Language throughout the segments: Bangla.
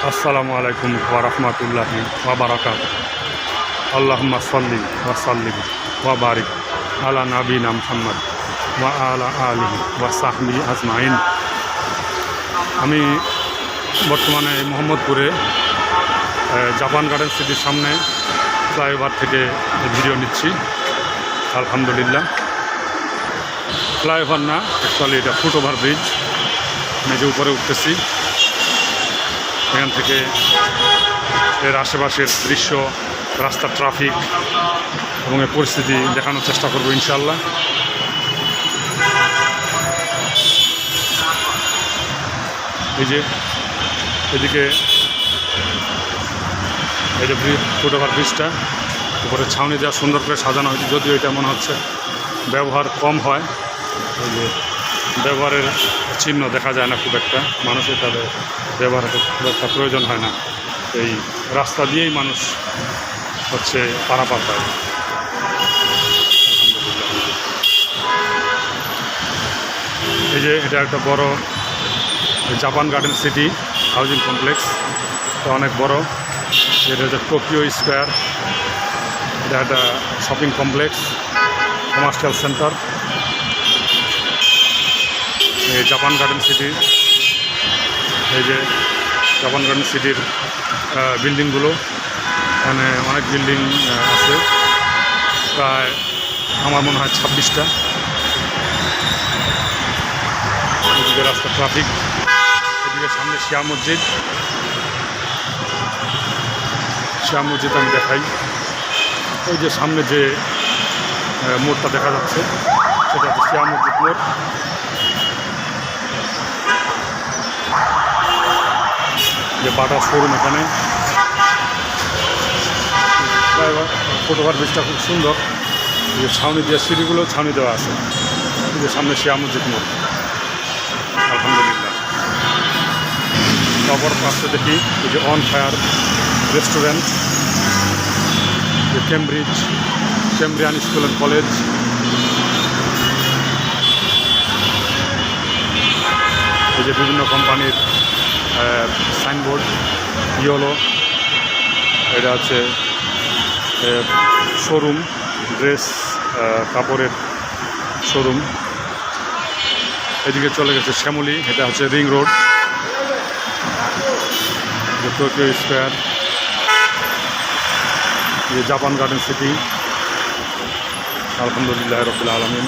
আসসালামু আলাইকুম ওয়া রাহমাতুল্লাহি ওয়া বারাকাতুহু। আল্লাহুম্মা সাল্লি ওয়া সাল্লিম ওয়া বারিক আলা নাবিয়িনা মুহাম্মদ ওয়া আলা আলিহি ওয়া সাহবিহি আজমাইন। আমি বর্তমানে মোহাম্মদপুরে জাপান গার্ডেন সিটির সামনে ফ্লাইওভার থেকে ভিডিও নিচ্ছি। আলহামদুলিল্লাহ, ফ্লাইওভার না, অ্যাকচুয়ালি এটা ফুটওভার ব্রিজ। আমি যে উপরে উঠতেছি, এখান থেকে এর আশেপাশের দৃশ্য, রাস্তার ট্রাফিক এবং এর পরিস্থিতি দেখানোর চেষ্টা করব ইনশাআল্লাহ। এই যে এদিকে এই যে ফুটওভার ব্রিজটা, উপরে ছাউনি দেওয়া সুন্দর করে সাজানো হয়েছে, যদিও এটা মনে হচ্ছে ব্যবহার কম হয়। এই যে ব্যবহারের চিহ্ন দেখা যায় না খুব একটা, মানুষের তাদের ব্যবহারের খুব একটা প্রয়োজন হয় না। এই রাস্তা দিয়েই মানুষ হচ্ছে পারাপার হয়। এই যে এটা একটা বড় Japan garden city housing complex, তো অনেক বড়। এটা হচ্ছে টোকিও স্কোয়ার, এটা একটা শপিং কমপ্লেক্স, কমার্শিয়াল সেন্টার। এই জাপান গার্ডেন সিটি, এই যে জাপান গার্ডেন সিটির বিল্ডিংগুলো, এখানে অনেক বিল্ডিং আছে, প্রায় আমার মনে হয় 26টা। এদিকে রাস্তা ট্রাফিক, এদিকে সামনে শিয়া মসজিদ। শিয়া মসজিদ আমি দেখাই, ওই যে সামনে যে মোড়টা দেখা যাচ্ছে সেটা হচ্ছে শিয়া মসজিদ মোড়। যে বাটার শোরুম, এখানে ফুটওভার ব্রিজটা খুব সুন্দর। যে ছাউনি দেওয়া সিঁড়িগুলো ছাউনি দেওয়া আছে। এই যে সামনে শিয়া মসজিদ মোড়। আলহামদুলিল্লাহ। অপর পাশে দেখি এই যে অন ফায়ার রেস্টুরেন্ট, যে ক্যামব্রিয়ান স্কুল অ্যান্ড কলেজ। এই যে বিভিন্ন কোম্পানির সাইনবোর্ড, ইয়েলো, এটা হচ্ছে শোরুম, ড্রেস কাপড়ের শোরুম। এদিকে চলে গেছে শ্যামলী, এটা হচ্ছে রিং রোড, টোকিও স্কোয়ার, যে জাপান গার্ডেন সিটি। আলহামদুলিল্লাহ রাব্বিল আলামিন।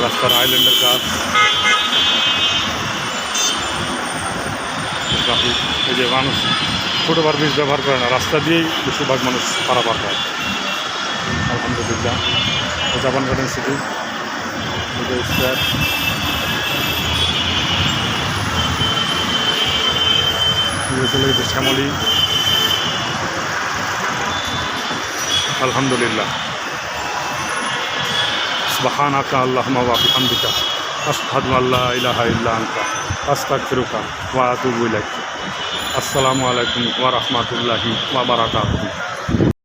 রাস্তার আইল্যান্ডের কাজ, ট্রাফিক। এই যে মানুষ ফুটওভার ব্রিজ ব্যবহার করে না, রাস্তা দিয়েই বেশিরভাগ মানুষ পারাপার হয়। আলহামদুলিল্লাহ। Japan garden city, square. চলে গেছে শ্যামলী। আলহামদুলিল্লাহ। সুবহানাকা আল্লাহুম্মা ওয়া বিহামদিকা আশহাদু আল্লা ইলাহা ইল্লা আনতা আস্তাগফিরুকা ওয়া আতুবু ইলাইক। আসসালামু আলাইকুম ওয়া রাহমাতুল্লাহি ওয়া বারাকাতুহু।